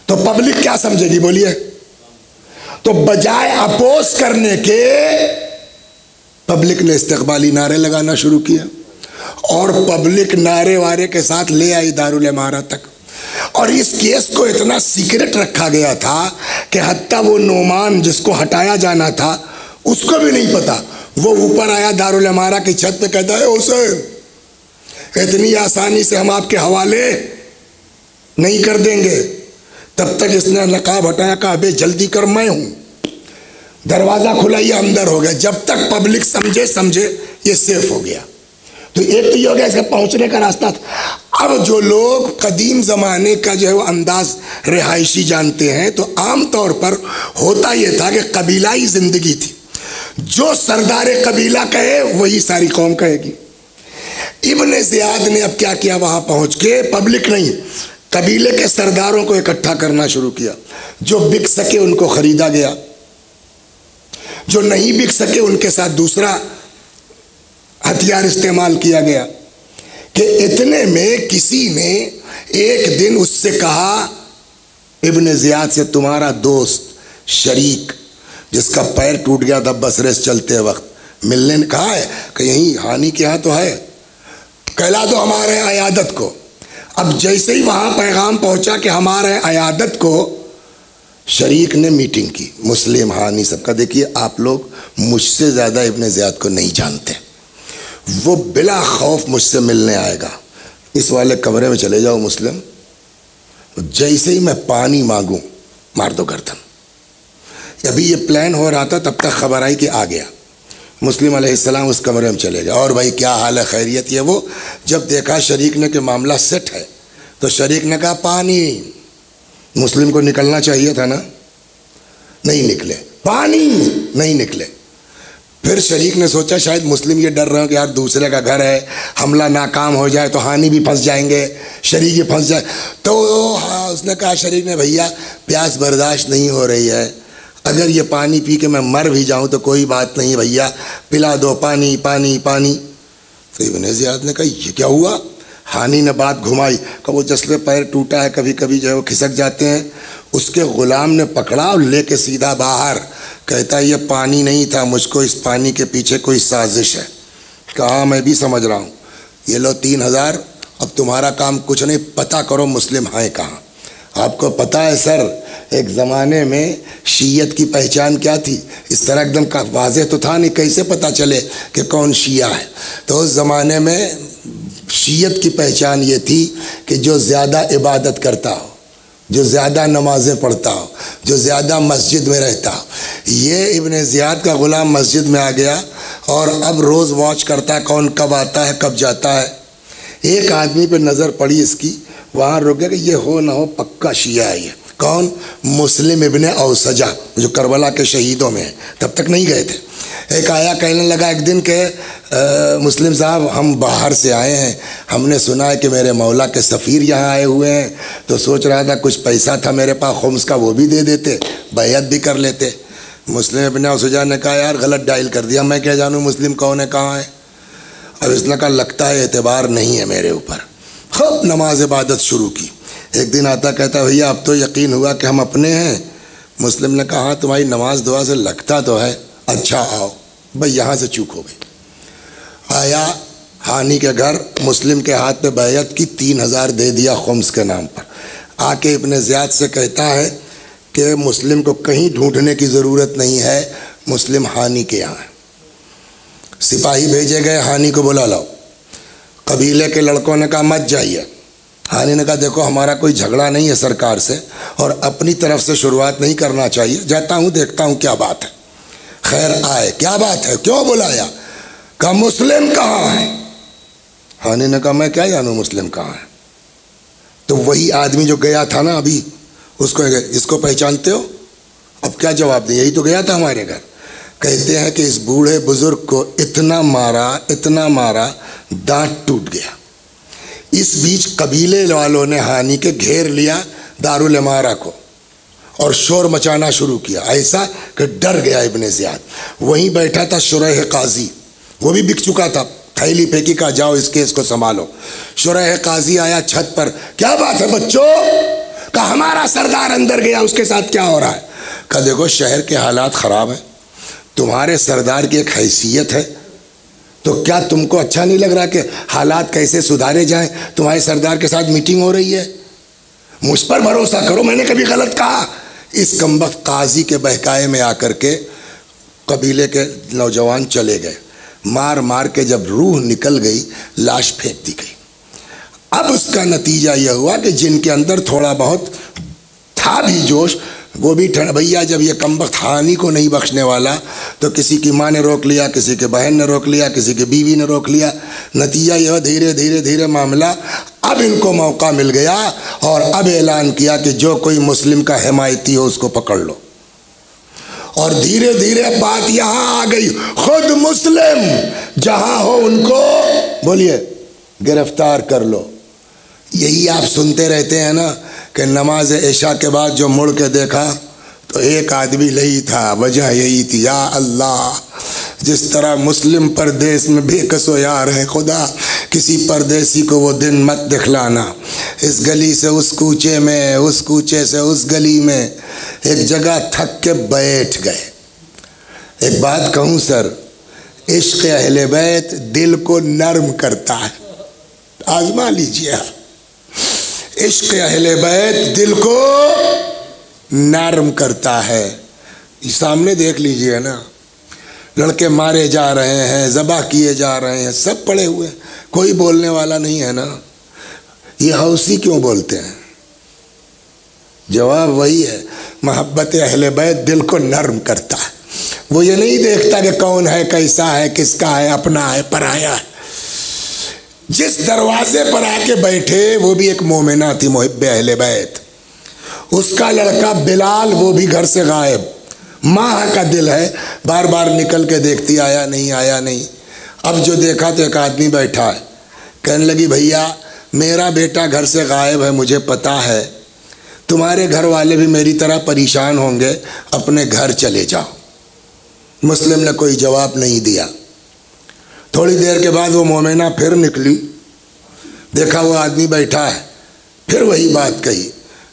تو پبلک کیا سمجھے گی؟ بولیے۔ تو بجائے اپوز کرنے کے پبلک نے استقبالی نعرے لگانا شروع کیا، اور پبلک نعرے وارے کے ساتھ لے آئی دارالامارہ تک۔ اور اس کیس کو اتنا سیکرٹ رکھا گیا تھا کہ حتیٰ وہ نعمان جس کو ہٹایا جانا تھا اس کو بھی نہیں پتا۔ وہ اوپر آیا دارالامارہ کی چھت پہ، کہتا ہے حسین اتنی آسانی سے ہم آپ کے حوالے نہیں کر دیں گے۔ تب تک اس نے نقاب ہٹایا، کہا بے جلدی کر، میں ہوں۔ دروازہ کھلا، یہ اندر ہو گیا۔ جب تک پبلک سمجھے یہ سیف ہو گیا۔ تو ایک تو یہ ہو گیا اس کا پہنچنے کا راستہ تھا۔ اب جو لوگ قدیم زمانے کا جو ہے وہ انداز رہائشی جانتے ہیں تو عام طور پر ہوتا یہ تھا کہ قبیلائی زندگی تھی، جو سردار قبیلہ کہے وہی ساری قوم کہے گی۔ ابن زیاد نے اب کیا کیا، وہاں پہنچ کے پبلک نہیں، قبیلے کے سرداروں کو اکٹھا کرنا شروع کیا۔ جو بک سکے ان کو خریدا گیا، جو نہیں بک سکے ان کے ساتھ دوسرا ہتھیار استعمال کیا گیا کہ اتنے میں کسی نے ایک دن اس سے کہا، ابن زیاد سے، تمہارا دوست شریک جس کا پیر ٹوٹ گیا تھا بسرس چلتے وقت، ملنے نے کہا ہے کہ یہیں ہانی کے ہاں تو ہے، کہلا دو ہمارے عیادت کو۔ اب جیسے ہی وہاں پیغام پہنچا کہ ہمارے عیادت کو، شریک نے میٹنگ کی، مسلم ہانی سب کا، دیکھیے آپ لوگ مجھ سے زیادہ ابن زیاد کو نہیں جانتے، وہ بلا خوف مجھ سے ملنے آئے گا، اس والے کمرے میں چلے جاؤ مسلم، جیسے ہی میں پانی مانگوں مار دو گردن۔ ابھی یہ پلان ہو رہا تھا تب تک خبر آئی کہ آ گیا۔ مسلم علیہ السلام اس کمرے میں چلے گئے، اور بھائی کیا حال ہے، خیریت؟ یہ وہ جب دیکھا شریک نے کہ معاملہ سیٹ ہے تو شریک نے کہا پانی۔ مسلم کو نکلنا چاہیے تھا نا، نہیں نکلے، پانی نہیں نکلے۔ پھر شریک نے سوچا شاید مسلم یہ ڈر رہے ہوں کہ یار دوسرے کا گھر ہے، حملہ ناکام ہو جائے تو ہانی بھی پھنس جائیں گے، شریک بھی پھنس جائے، تو اس نے کہا شریک نے، بھیا پیاس برداشت نہیں ہو رہی ہے، اگر یہ پانی پی کے میں مر بھی جاؤں تو کوئی بات نہیں بھیا، پلا دو پانی پانی پانی۔ تو ابن زیاد نے کہا یہ کیا ہوا؟ ہانی نے بات گھمائی کہ وہ جسلے پیر ٹوٹا ہے، کبھی کبھی جو ہے وہ کھسک جاتے ہیں۔ اس کے غلام نے پکڑا اور لے کے سیدھا باہر، کہتا ہے یہ پانی نہیں تھا، مجھ کو اس پانی کے پیچھے کوئی سازش ہے۔ کہا میں بھی سمجھ رہا ہوں، یہ لو 3000، اب تمہارا کام کچھ نہیں، پتہ کرو مسلم ہیں کہاں۔ آپ کو پتہ ہے سر، ایک زمانے میں شیعت کی پہچان کیا تھی؟ اس طرح ایک دم واضح تو تھا نہیں، کیسے پتہ چلے کہ کون شیعہ ہے؟ تو اس زمانے میں شیعت کی پہچان یہ تھی کہ جو زیادہ عبادت کرتا ہو، جو زیادہ نمازیں پڑھتا ہو، جو زیادہ مسجد میں رہتا ہو۔ یہ ابن زیاد کا غلام مسجد میں آ گیا اور اب روز واچ کرتا ہے کون کب آتا ہے کب جاتا ہے۔ ایک آدمی پہ نظر پڑی اس کی، وہاں رک گیا کہ یہ ہو نہ ہو پکا شیعہ ہے۔ یہ کون؟ مسلم ابن اوسجہ، جو کربلا کے شہیدوں میں ہیں، تب تک نہیں گئے تھے۔ ایک آیا کہنے لگا ایک دن کہ مسلم صاحب ہم باہر سے آئے ہیں، ہم نے سنا ہے کہ میرے مولا کے سفیر یہاں آئے ہوئے ہیں، تو سوچ رہا تھا کچھ پیسہ تھا میرے پاس خمس کا، وہ بھی دے دیتے، بیعت بھی کر لیتے۔ مسلم ابن اوسجہ نے کہا یار غلط ڈائل کر دیا، میں کیا جانوں مسلم کون ہے کہاں ہے۔ اب اس نے کہا لگتا ہے اعتبار نہیں ہے میرے اوپر۔ خوب نماز عبادت شروع کی۔ ایک دن آتا کہتا بھیا اب تو یقین ہوا کہ ہم اپنے ہیں۔ مسلم نے کہا ہاں تمہاری نماز دعا سے لگتا تو ہے، اچھا آؤ بھائی، یہاں سے چوک ہو گئی۔ آیا ہانی کے گھر، مسلم کے ہاتھ پہ بیعت کی، 3000 دے دیا خمس کے نام پر۔ آ کے ابن زیاد سے کہتا ہے کہ مسلم کو کہیں ڈھونڈنے کی ضرورت نہیں ہے، مسلم ہانی کے یہاں ہے۔ سپاہی بھیجے گئے، ہانی کو بلا لاؤ۔ قبیلے کے لڑکوں نے کہا مت جائیے۔ ہانی نے کہا دیکھو ہمارا کوئی جھگڑا نہیں ہے سرکار سے، اور اپنی طرف سے شروعات نہیں کرنا چاہیے، جاتا ہوں دیکھتا ہوں کیا بات ہے۔ خیر آئے، کیا بات ہے، کیوں بلایا؟ کہا مسلم کہاں ہے؟ ہانی نے کہا میں کیا جانوں مسلم کہاں ہے۔ تو وہی آدمی جو گیا تھا نا ابھی، اس کو پہچانتے ہو؟ اب کیا جواب دیں، یہی تو گیا تھا ہمارے گھر۔ کہتے ہیں کہ اس بوڑھے بزرگ کو اتنا مارا دانت ٹوٹ گیا۔ اس بیچ قبیلے والوں نے ہانی کے گھیر لیا دارالعمارہ کو اور شور مچانا شروع کیا، ایسا کہ ڈر گیا ابن زیاد۔ وہیں بیٹھا تھا شریح قاضی، وہ بھی بک چکا تھا، تھیلی پھینکی، کہا جاؤ اس کیس کو سنبھالو۔ شریح قاضی آیا چھت پر، کیا بات ہے بچوں؟ کہا ہمارا سردار اندر گیا، اس کے ساتھ کیا ہو رہا ہے؟ کہا دیکھو شہر کے حالات خراب ہیں، تمہارے سردار کی ایک حیثیت ہے، تو کیا تم کو اچھا نہیں لگ رہا کہ حالات کیسے سدھارے جائیں؟ تمہارے سردار کے ساتھ میٹنگ ہو رہی ہے، مجھ پر بھروسہ کرو، میں نے کبھی غلط کہا؟ اس کمبخت قاضی کے بہکائے میں آ کر کے قبیلے کے نوجوان چلے گئے، مار مار کے جب روح نکل گئی لاش پھینک دی گئی۔ اب اس کا نتیجہ یہ ہوا کہ جن کے اندر تھوڑا بہت تھا بھی جوش، وہ بھی بھیا جب یہ کمبخت ہانی کو نہیں بخشنے والا تو کسی کی ماں نے روک لیا، کسی کے بہن نے روک لیا، کسی کی بیوی نے روک لیا، نتیجہ یہ دھیرے دھیرے دھیرے معاملہ اب ان کو موقع مل گیا اور اب اعلان کیا کہ جو کوئی مسلم کا حمایتی ہو اس کو پکڑ لو، اور دھیرے دھیرے بات یہاں آ گئی خود مسلم جہاں ہو ان کو بولیے گرفتار کر لو۔ یہی آپ سنتے رہتے ہیں نا کہ نماز عشاء کے بعد جو مڑ کے دیکھا تو ایک آدمی نہیں تھا، وجہ یہی تھی یا اللہ جس طرح مسلم پردیس میں بے کس و یار ہے، خدا کسی پردیسی کو وہ دن مت دکھلانا، اس گلی سے اس کوچے میں، اس کوچے سے اس گلی میں، ایک جگہ تھک کے بیٹھ گئے۔ ایک بات کہوں سر، عشق اہل بیت دل کو نرم کرتا ہے، آزما لیجیے آپ، عشق اہل بیت دل کو نرم کرتا ہے۔ سامنے دیکھ لیجیے نا، لڑکے مارے جا رہے ہیں، ذبح کیے جا رہے ہیں، سب پڑے ہوئے، کوئی بولنے والا نہیں ہے نا۔ یہ حوثی کیوں بولتے ہیں؟ جواب وہی ہے، محبت اہل بیت دل کو نرم کرتا ہے۔ وہ یہ نہیں دیکھتا کہ کون ہے، کیسا ہے، کس کا ہے، اپنا ہے، پرایا ہے۔ جس دروازے پر آ کے بیٹھے وہ بھی ایک مومنہ تھی، محب اہل بیت، اس کا لڑکا بلال وہ بھی گھر سے غائب، ماں کا دل ہے، بار بار نکل کے دیکھتی آیا نہیں آیا نہیں۔ اب جو دیکھا تو ایک آدمی بیٹھا ہے، کہنے لگی بھیا میرا بیٹا گھر سے غائب ہے، مجھے پتا ہے، تمہارے گھر والے بھی میری طرح پریشان ہوں گے، اپنے گھر چلے جاؤ۔ مسلم نے کوئی جواب نہیں دیا۔ تھوڑی دیر کے بعد وہ مومنہ پھر نکلی، دیکھا وہ آدمی بیٹھا ہے، پھر وہی بات کہی۔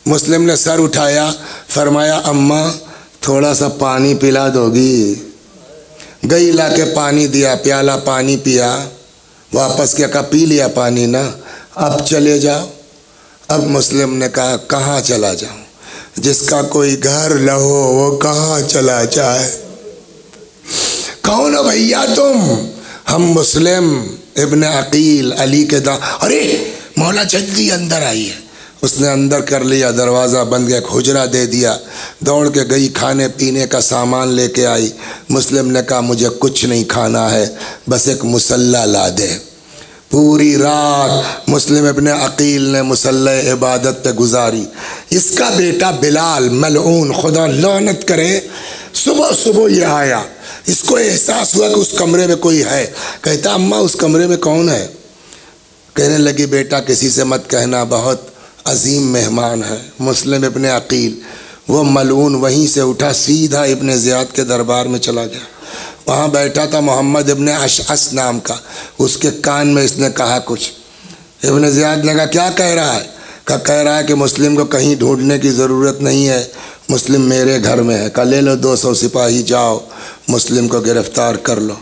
مسلم نے سر اٹھایا، فرمایا اماں تھوڑا سا پانی پلا دو گی؟ گئی لا کے پانی دیا، پیالہ پانی پیا، واپس کیا کہا پی لیا پانی نا، اب چلے جاؤ۔ اب مسلم نے کہا کہاں چلا جاؤں؟ جس کا کوئی گھر نہ ہو وہ کہاں چلا جائے؟ کون ہو بھیا تم؟ ہم مسلم ابن عقیل علی کے ارے مولا جلدی اندر آئیے۔ اس نے اندر کر لیا، دروازہ بند گیا، ایک حجرہ دے دیا، دوڑ کے گئی، کھانے پینے کا سامان لے کے آئی۔ مسلم نے کہا مجھے کچھ نہیں کھانا ہے، بس ایک مصلی لا دے۔ پوری رات مسلم ابن عقیل نے مصلی عبادت پہ گزاری۔ اس کا بیٹا بلال ملعون، خدا لعنت کرے، صبح صبح یہ آیا، اس کو احساس ہوا کہ اس کمرے میں کوئی ہے۔ کہتا اماں اس کمرے میں کون ہے؟ کہنے لگی بیٹا کسی سے مت کہنا، بہت عظیم مہمان ہے، مسلم ابن عقیل۔ وہ ملعون وہیں سے اٹھا، سیدھا ابن زیاد کے دربار میں چلا گیا۔ وہاں بیٹھا تھا محمد ابن اشعث نام کا، اس کے کان میں اس نے کہا کچھ۔ ابن زیاد نے کہا کیا کہہ رہا ہے؟ کہہ رہا ہے کہ مسلم کو کہیں ڈھونڈنے کی ضرورت نہیں ہے، مسلم میرے گھر میں ہے۔ کہا لے لو 200 سپاہی، جاؤ مسلم کو گرفتار کر لو۔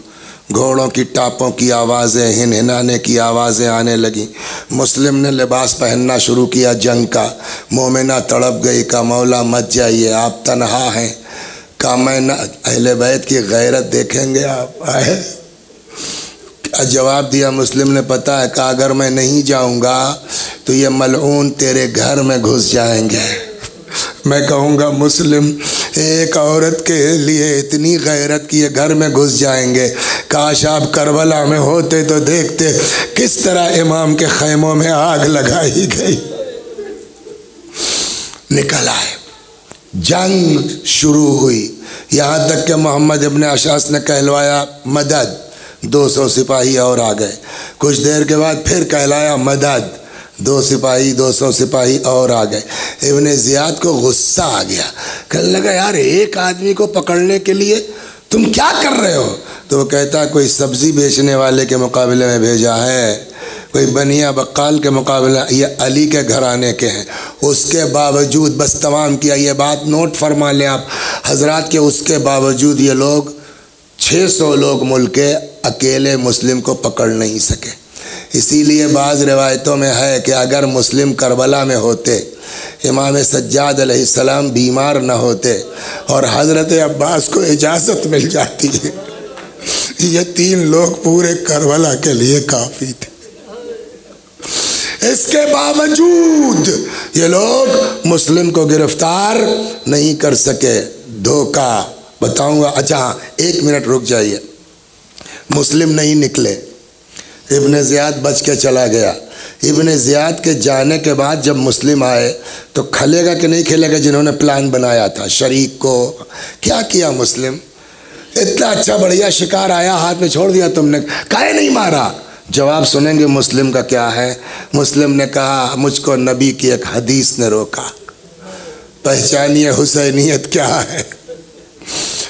گھوڑوں کی ٹاپوں کی آوازیں، ہنہنانے کی آوازیں آنے لگیں۔ مسلم نے لباس پہننا شروع کیا جنگ کا۔ مومنہ تڑپ گئی، کہا مولا مت جائیے، آپ تنہا ہیں۔ کہا میں نہ اہل بیت کی غیرت دیکھیں گے آپ آئے؟ جواب دیا مسلم نے، پتہ ہے کہ اگر میں نہیں جاؤں گا تو یہ ملعون تیرے گھر میں گھس جائیں گے۔ میں کہوں گا مسلم ایک عورت کے لیے اتنی غیرت کی یہ گھر میں گھس جائیں گے، کاش آپ کربلا میں ہوتے تو دیکھتے کس طرح امام کے خیموں میں آگ لگائی گئی۔ نکل آئے، جنگ شروع ہوئی، یہاں تک کہ محمد ابن اشعث نے کہلوایا مدد، 200 سپاہی اور آ گئے۔ کچھ دیر کے بعد پھر کہلایا مدد، 2 سپاہی 200 سپاہی اور آ گئے۔ ابن زیاد کو غصہ آ گیا، کہنے لگا یار ایک آدمی کو پکڑنے کے لیے تم کیا کر رہے ہو؟ تو وہ کہتا ہے کوئی سبزی بیچنے والے کے مقابلے میں بھیجا ہے، کوئی بنیا بقال کے مقابلے، یہ علی کے گھرانے کے ہیں۔ اس کے باوجود، بس تمام کیا، یہ بات نوٹ فرما لیں آپ حضرات، کہ اس کے باوجود یہ لوگ 600 لوگ ملک کے اکیلے مسلم کو پکڑ نہیں سکے۔ اسی لیے بعض روایتوں میں ہے کہ اگر مسلم کربلا میں ہوتے، امام سجاد علیہ السلام بیمار نہ ہوتے اور حضرت عباس کو اجازت مل جاتی ہے، یہ 3 لوگ پورے کربلا کے لیے کافی تھے۔ اس کے باوجود یہ لوگ مسلم کو گرفتار نہیں کر سکے. دھوکہ بتاؤں گا. اچھا ہاں 1 منٹ رک جائیے. مسلم نہیں نکلے, ابن زیاد بچ کے چلا گیا. ابن زیاد کے جانے کے بعد جب مسلم آئے تو کھلے گا کہ نہیں کھلے گا جنہوں نے پلان بنایا تھا شریک کو؟ کیا کیا مسلم؟ اتنا اچھا بڑھیا شکار آیا, ہاتھ میں چھوڑ دیا تم نے, کائے نہیں مارا؟ جواب سنیں گے مسلم کا کیا ہے. مسلم نے کہا مجھ کو نبی کی ایک حدیث نے روکا. پہچانیے حسینیت کیا ہے.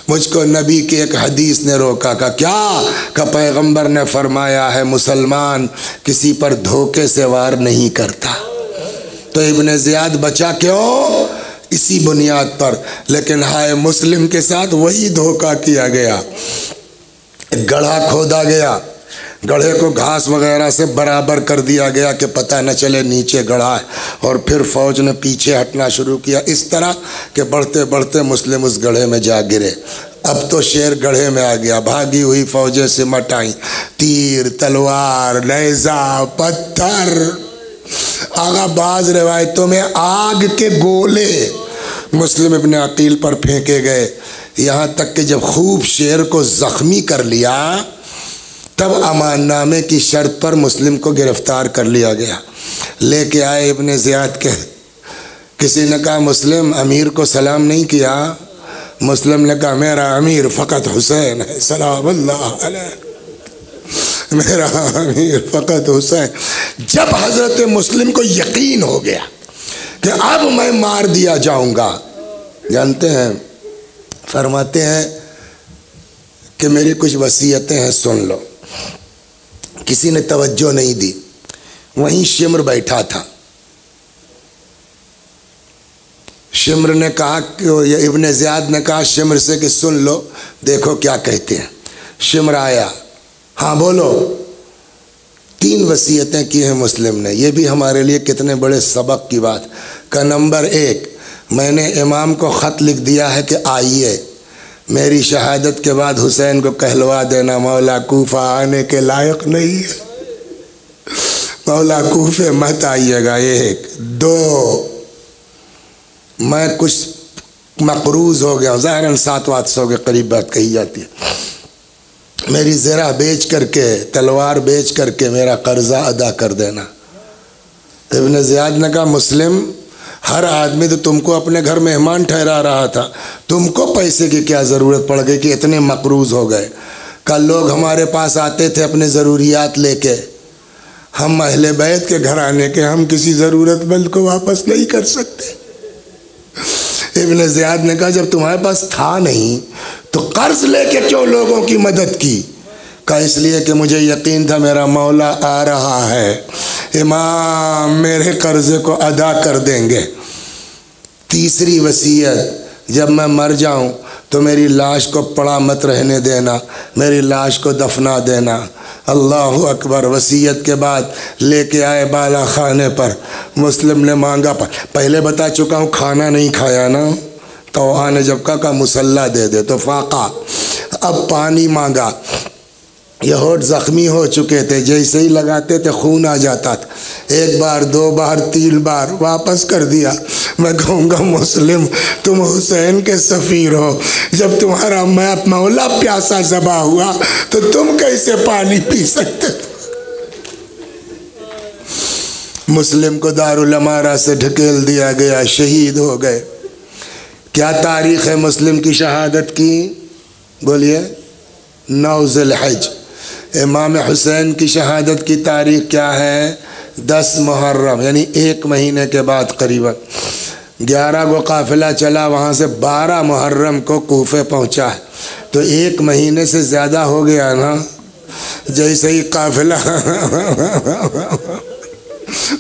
مجھ کو نبی کی ایک حدیث نے روکا. کہا کیا؟ کہ پیغمبر نے فرمایا ہے مسلمان کسی پر دھوکے سے وار نہیں کرتا. تو ابن زیاد بچا کیوں؟ اسی بنیاد پر. لیکن ہائے مسلم کے ساتھ وہی دھوکہ کیا گیا. گڑھا کھودا گیا, گڑھے کو گھاس وغیرہ سے برابر کر دیا گیا کہ پتہ نہ چلے نیچے گڑھا ہے, اور پھر فوج نے پیچھے ہٹنا شروع کیا اس طرح کہ بڑھتے بڑھتے مسلم اس گڑھے میں جا گرے. اب تو شیر گڑھے میں آ گیا. بھاگی ہوئی فوجیں سمٹ آئیں, تیر, تلوار, نیزہ, پتھر. آگا بعض روایتوں میں آگ کے گولے مسلم ابن عقیل پر پھینکے گئے, یہاں تک کہ جب خوب شیر کو زخمی کر لیا تب امان نامے کی شرط پر مسلم کو گرفتار کر لیا گیا. لے کے آئے ابن زیاد کے. کسی نے کہا مسلم امیر کو سلام نہیں کیا؟ مسلم نے کہا میرا امیر فقط حسین ہے سلام اللہ علیہ, میرا امیر فقط حسین. جب حضرت مسلم کو یقین ہو گیا کہ اب میں مار دیا جاؤں گا, جانتے ہیں فرماتے ہیں کہ میری کچھ وصیتیں ہیں سن لو. کسی نے توجہ نہیں دی. وہیں شمر بیٹھا تھا. شمر نے کہا کہ ابن زیاد نے کہا شمر سے کہ سن لو دیکھو کیا کہتے ہیں. شمر آیا. ہاں بولو. 3 وصیتیں کی ہیں مسلم نے. یہ بھی ہمارے لیے کتنے بڑے سبق کی بات. کا نمبر 1, میں نے امام کو خط لکھ دیا ہے کہ آئیے میری شہادت کے بعد حسین کو کہلوا دینا مولا کوفہ آنے کے لائق نہیں ہے, مولا کوفے مت آئیے گا. 1. 2, میں کچھ مقروض ہو گیا, ظاہراً 700 کے قریب بات کہی جاتی ہے. میری زرہ بیچ کر کے, تلوار بیچ کر کے میرا قرضہ ادا کر دینا. ابن زیاد نے کہا مسلم ہر آدمی تو تم کو اپنے گھر مہمان ٹھہرا رہا تھا, تم کو پیسے کی کیا ضرورت پڑ گئی کہ اتنے مقروض ہو گئے؟ کل لوگ ہمارے پاس آتے تھے اپنے ضروریات لے کے, ہم اہل بیت کے گھر آنے کے, ہم کسی ضرورت مند کو واپس نہیں کر سکتے. ابن زیاد نے کہا جب تمہارے پاس تھا نہیں تو قرض لے کے کیوں لوگوں کی مدد کی؟ کہا اس لیے کہ مجھے یقین تھا میرا مولا آ رہا ہے, امام میرے قرضے کو ادا کر دیں گے. 3 وصیت, جب میں مر جاؤں تو میری لاش کو پڑا مت رہنے دینا, میری لاش کو دفنا دینا. اللہ اکبر. وصیت کے بعد لے کے آئے بالا خانے پر. مسلم نے مانگا, پہلے بتا چکا ہوں کھانا نہیں کھایا نا, تو نے جب کہا مسلح دے دے تو فاقہ. اب پانی مانگا, یہ ہونٹ زخمی ہو چکے تھے, جیسے ہی لگاتے تھے خون آ جاتا تھا. 1 بار 2 بار 3 بار واپس کر دیا. میں کہوں گا مسلم تم حسین کے سفیر ہو, جب تمہارا مولا پیاسا ذبح ہوا تو تم کیسے پانی پی سکتے؟ مسلم کو دارالامارہ سے ڈھکیل دیا گیا, شہید ہو گئے. کیا تاریخ ہے مسلم کی شہادت کی؟ بولیے. 9 ذی الحج. امام حسین کی شہادت کی تاریخ کیا ہے؟ 10 محرم, یعنی 1 مہینے کے بعد قریباً. 11 کو قافلہ چلا, وہاں سے 12 محرم کو کوفے پہنچا ہے, تو 1 مہینے سے زیادہ ہو گیا نا. جیسے ہی قافلہ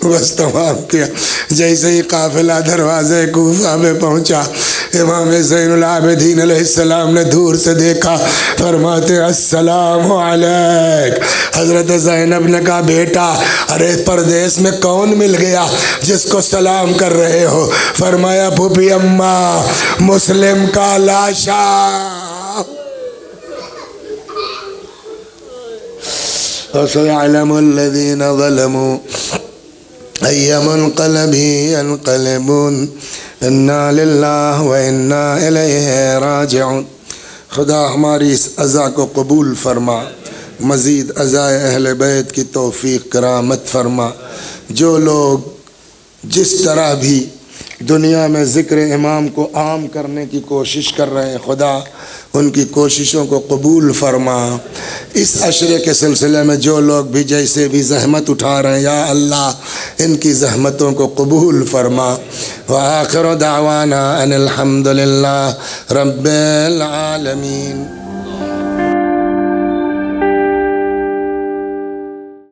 بس تمام کیا, جیسے ہی قافلہ دروازے کوفہ میں پہنچا, امام زین العابدین علیہ السلام نے دور سے دیکھا, فرماتے السلام علیک. حضرت زینب نے کہا بیٹا ارے پردیس میں کون مل گیا جس کو سلام کر رہے ہو؟ فرمایا پھوپھی اماں مسلم کا لاشا. وَسَيَعْلَمُ الَّذِينَ ظَلَمُوا أي منقلب ينقلبون إنا لله وإنا إليه راجعون۔ خدا ہماری اس عزا کو قبول فرما، مزید عزائے اہل بیت کی توفیق کرامت فرما۔ جو لوگ جس طرح بھی دنیا میں ذکر امام کو عام کرنے کی کوشش کر رہے ہیں، خدا ان کی کوششوں کو قبول فرما۔ اس عشرے کے سلسلے میں جو لوگ بھی جیسے بھی زحمت اٹھا رہے ہیں، یا اللہ ان کی زحمتوں کو قبول فرما۔ وآخر دعوانا ان الحمد للہ رب العالمین۔